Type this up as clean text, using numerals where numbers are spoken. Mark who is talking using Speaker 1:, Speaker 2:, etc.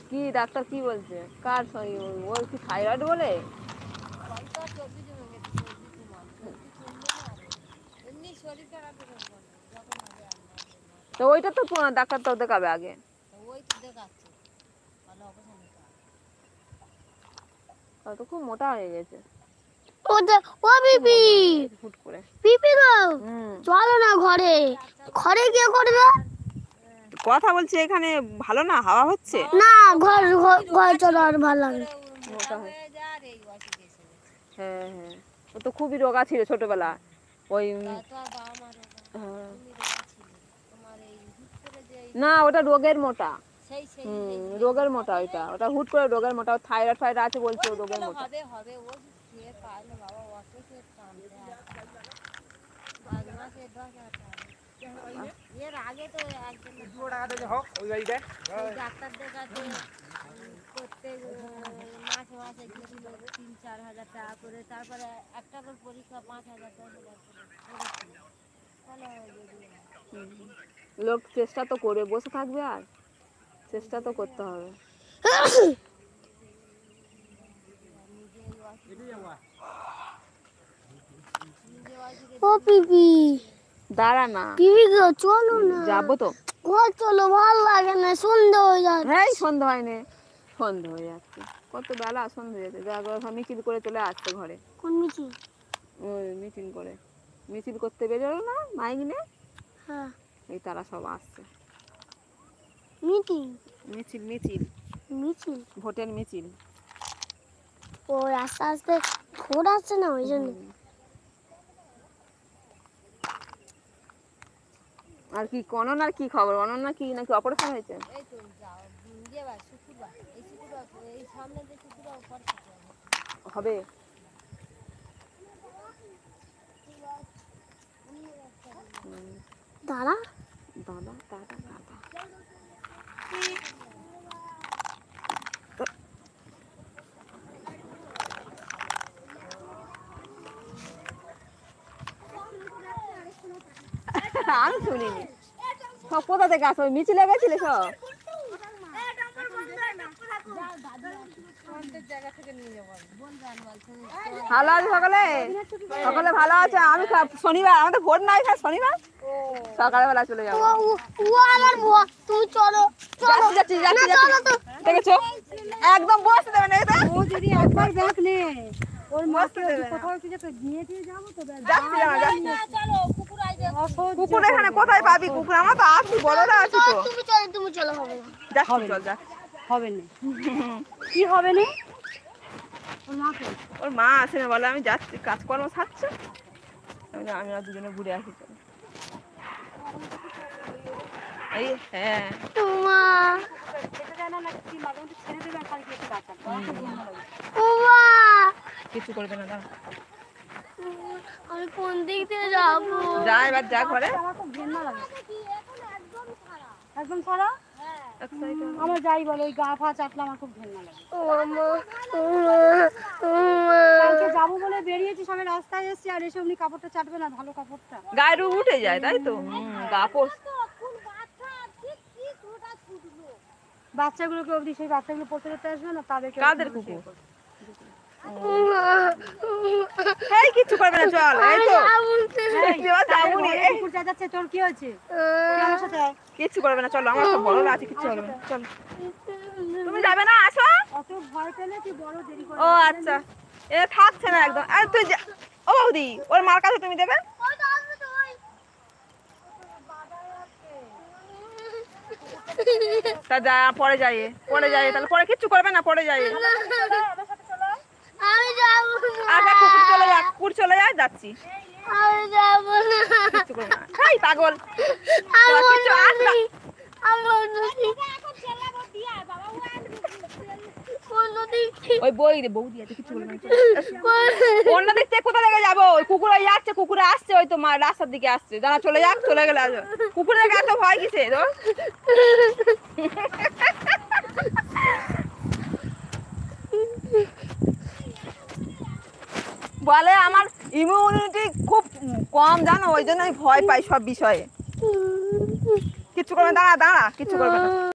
Speaker 1: কি ডাক্তার কি বলছে? কার ওর কি থাইরয়েড বলে? তো ওইটা তো ডাক্তার তো দেখাবে আগে। তো খুব মোটা হয়ে গেছে।
Speaker 2: ও পিপি
Speaker 1: হুট করে
Speaker 2: পিপি গো চলো না ঘরে। ঘরে কি করবে?
Speaker 1: কথা বলছি এখানে ভালো না হাওয়া হচ্ছে
Speaker 2: না। ঘর ঘর চলো আর ভালো লাগে।
Speaker 1: হ্যাঁ হ্যাঁ ও তো খুবই রোগা ছিল ছোটবেলা। ওই না ওটা রোগের মোটা। রোগের মোটা ওইটা ওটা হুট করে রোগের মোটা। থাইরয়েড ফাইরয়েড আছে বলছে রোগের মোটা।
Speaker 2: এর আগে তো একজন ডাক্তারদের কাছে প্রত্যেক মাসে মাসে গিয়েছিল ৩-৪ হাজার টাকা করে। তারপরে একটা করে পরীক্ষা ৫,০০০ টাকা
Speaker 1: লোক চেষ্টা তো করে বসে থাকবে আর চেষ্টা তো করতে হবে।
Speaker 2: ও পিপি
Speaker 1: দাঁড়া না
Speaker 2: পিপি গো চলো না।
Speaker 1: যাবো তো
Speaker 2: ঘর চলো ভালো লাগে না সন্ধ্যা হয়ে যাচ্ছে।
Speaker 1: হ্যাঁ সন্ধ্যা হয়নি সন্ধ্যা হয়ে যাচ্ছে কত বেলা সন্ধ্যা হয়ে যাচ্ছে। যা মিছিল করে চলে আসছে ঘরে।
Speaker 2: কোন মিছিল?
Speaker 1: ওই মিছিল করে মিছিল করতে বেরোলো না মাইক নিয়ে।
Speaker 2: হ্যাঁ
Speaker 1: এই তারা সব আসছে।
Speaker 2: মিটিং
Speaker 1: মিছিল মিছিল
Speaker 2: মিছিল
Speaker 1: ভোটের মিছিল।
Speaker 2: ও আস্তে আস্তে ভোট আসছে না ওই জন্য।
Speaker 1: আর কি অনন্যার কি খবর? অনন্যা কি নাকি অপারেশন হয়েছে? হবে
Speaker 2: দাদা
Speaker 1: দাদা দাদা দাদা আমি শুনিনি। সব কোথা থেকে আসো? মিছিলে গেছিলে সব? ভালো আছে সকলে? সকলে ভালো আছে? আমি শনিবার আমাদের ভোট নাই শনিবার সকালবেলা চলে যাবো।
Speaker 2: তুমি চলো
Speaker 1: যাচ্ছি যাচ্ছি যাচ্ছি দেখেছো একদম বসতে দেবে না।
Speaker 2: ও যদি একবার ব্যাগ নে ওর
Speaker 1: বসতে দেবে না। কুকুর এখানে কোথায় পাবি? কুকুর আমরা তো আছি বড়রা আছি তো।
Speaker 2: তুমি চলো হবে না।
Speaker 1: যাচ্ছি চল যা।
Speaker 2: হবে না কি হবে না?
Speaker 1: ওর মা আসে না বলে আমি যাচ্ছি কাজকর্ম ছাড়ছে। আমি আর দুজনে ঘুরে আসি চল। এই হ্যাঁ কিছু করবে না দাঁড়া।
Speaker 2: আমি কোন দিক দিয়ে যাবো?
Speaker 1: যা এবার যা ঘরে।
Speaker 2: একদম সারা আমার যাই বলো ওই গা ফা চাপলে আমার খুব ঘেন্না লাগে। কালকে যাবো বলে বেরিয়েছি সামনে রাস্তায় এসছি আর এসে উনি কাপড়টা চাটবে না ভালো কাপড়টা
Speaker 1: গায়ের উঠে যায় তাই তো। গা পোষ
Speaker 2: বাচ্চাগুলোকে অবধি সেই বাচ্চাগুলো পড়তে পড়তে আসবে না তাদেরকে।
Speaker 1: কাদের কুকুর? এই কিছু করবে না চল। এই তো
Speaker 2: কুকুর যাচ্ছে তোর কি হয়েছে? আমার সাথে
Speaker 1: কিছু করবে না চলো আমরা সব বড়রা আছি কিছু করবে না চল। তুমি যাবে না আসো।
Speaker 2: অত ভয় পেলে তুই বড় দেরি করে।
Speaker 1: ও আচ্ছা এ থাকছে না একদম। আর তুই ও বৌদি ওর মার কাছে তুমি দেবে। তা যা পরে যাই তাহলে পরে কিচ্ছু করবে না পরে যাই।
Speaker 2: আমি যাবো
Speaker 1: আচ্ছা কুকুর চলে যায় যাচ্ছি।
Speaker 2: আমি যাবো না
Speaker 1: কিচ্ছু করবে না। এই পাগল ওই বৌদি আছে কিছু বলবে না। অন্য দিক থেকে কোথা থেকে যাবো? ওই কুকুর যাচ্ছে কুকুরে আসছে ওই তো মা রাস্তার দিকে আসছে। দাঁড়া চলে যাক চলে গেলে আসবে। কুকুরের এত ভয় কিসে তো? বলে আমার ইমিউনিটি খুব কম জানো ওই জন্য আমি ভয় পাই সব বিষয়ে। কিচ্ছু করবে না দাঁড়া দাঁড়া কিচ্ছু করবে না।